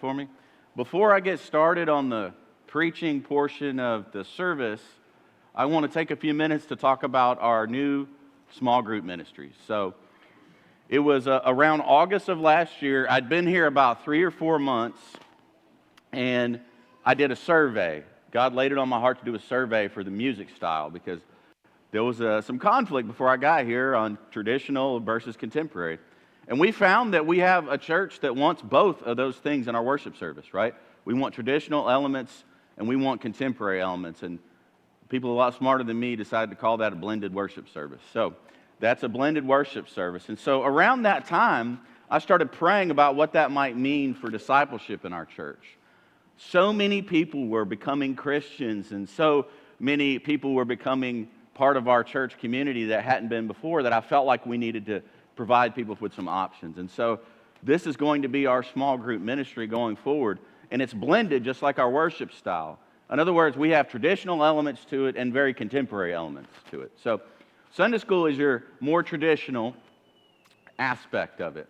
For me. Before I get started on the preaching portion of the service, I want to take a few minutes to talk about our new small group ministries. So it was around August of last year. I'd been here about 3 or 4 months, and I did a survey. God laid it on my heart to do a survey for the music style because there was some conflict before I got here on traditional versus contemporary. And we found that we have a church that wants both of those things in our worship service, right? We want traditional elements and we want contemporary elements. And people a lot smarter than me decided to call that a blended worship service. So that's a blended worship service. And so around that time, I started praying about what that might mean for discipleship in our church. So many people were becoming Christians and so many people were becoming part of our church community that hadn't been before that I felt like we needed to provide people with some options. And so this is going to be our small group ministry going forward, and it's blended just like our worship style. In other words, we have traditional elements to it and very contemporary elements to it. So Sunday school is your more traditional aspect of it.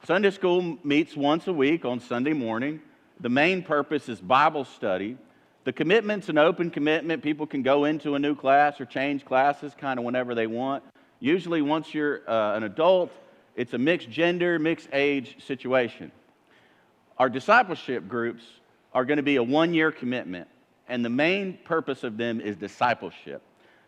Sunday school meets once a week on Sunday morning. The main purpose is Bible study. The commitment's an open commitment. People can go into a new class or change classes kind of whenever they want. Usually once you're an adult, it's a mixed gender, mixed age situation. Our discipleship groups are going to be a 1-year commitment, and the main purpose of them is discipleship.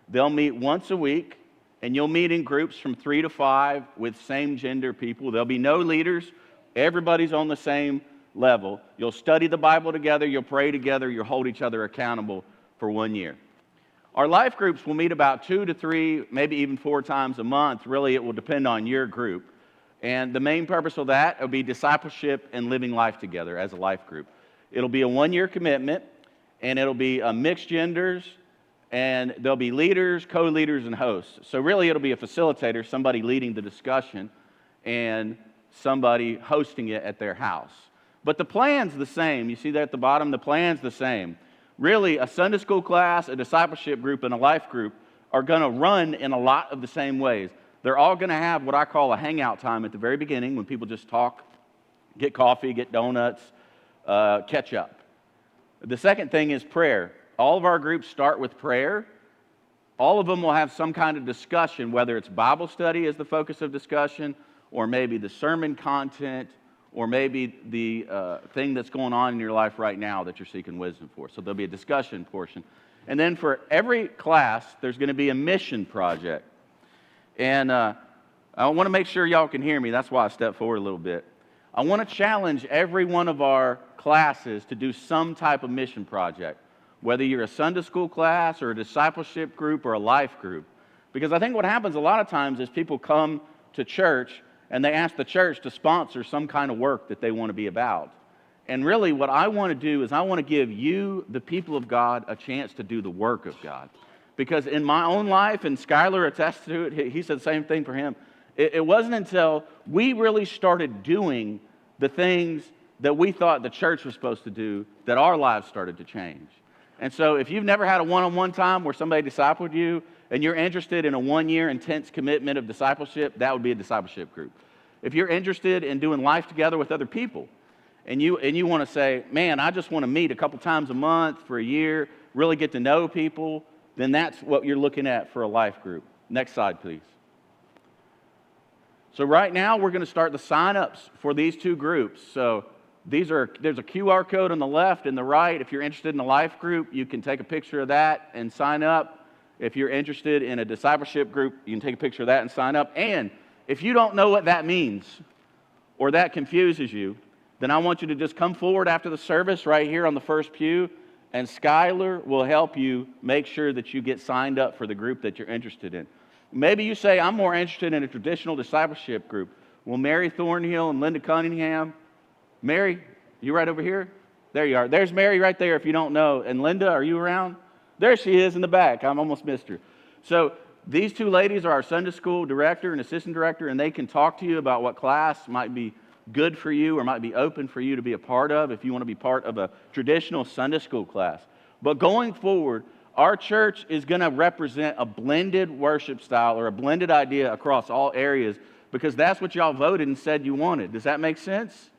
They'll meet once a week, and you'll meet in groups from 3 to 5 with same gender people. There'll be no leaders. Everybody's on the same level. You'll study the Bible together, you'll pray together, you'll hold each other accountable for 1 year. Our life groups will meet about 2 to 3, maybe even 4 times a month. Really, it will depend on your group. And the main purpose of that will be discipleship and living life together as a life group. It'll be a 1-year commitment, and it'll be mixed genders, and there'll be leaders, co-leaders, and hosts. So really, it'll be a facilitator, somebody leading the discussion, and somebody hosting it at their house. But the plan's the same. You see that at the bottom? The plan's the same. Really, a Sunday school class, a discipleship group, and a life group are going to run in a lot of the same ways. They're all going to have what I call a hangout time at the very beginning when people just talk, get coffee, get donuts, catch up. The second thing is prayer. All of our groups start with prayer. All of them will have some kind of discussion, whether it's Bible study as the focus of discussion, or maybe the sermon content, or maybe the thing that's going on in your life right now that you're seeking wisdom for. So there'll be a discussion portion. And then for every class, there's going to be a mission project. And I want to make sure y'all can hear me. That's why I stepped forward a little bit. I want to challenge every one of our classes to do some type of mission project, whether you're a Sunday school class or a discipleship group or a life group. Because I think what happens a lot of times is people come to church and they ask the church to sponsor some kind of work that they want to be about. And really what I want to do is I want to give you, the people of God, a chance to do the work of God. Because in my own life, and Skylar attests to it, he said the same thing for him, it wasn't until we really started doing the things that we thought the church was supposed to do that our lives started to change. And so if you've never had a one-on-one time where somebody discipled you, and you're interested in a 1-year intense commitment of discipleship, that would be a discipleship group. If you're interested in doing life together with other people, and you want to say, man, I just want to meet a couple times a month for a year, really get to know people, then that's what you're looking at for a life group. Next slide, please. So right now, we're going to start the sign-ups for these 2 groups. So there's a QR code on the left and the right. If you're interested in a life group, you can take a picture of that and sign up. If you're interested in a discipleship group, you can take a picture of that and sign up. And if you don't know what that means or that confuses you, then I want you to just come forward after the service right here on the first pew, and Skylar will help you make sure that you get signed up for the group that you're interested in. Maybe you say, I'm more interested in a traditional discipleship group. Well, Mary Thornhill and Linda Cunningham. Mary, you right over here? There you are. There's Mary right there if you don't know. And Linda, are you around? There she is in the back. I almost missed her. So these 2 ladies are our Sunday school director and assistant director, and they can talk to you about what class might be good for you or might be open for you to be a part of if you want to be part of a traditional Sunday school class. But going forward, our church is going to represent a blended worship style or a blended idea across all areas because that's what y'all voted and said you wanted. Does that make sense?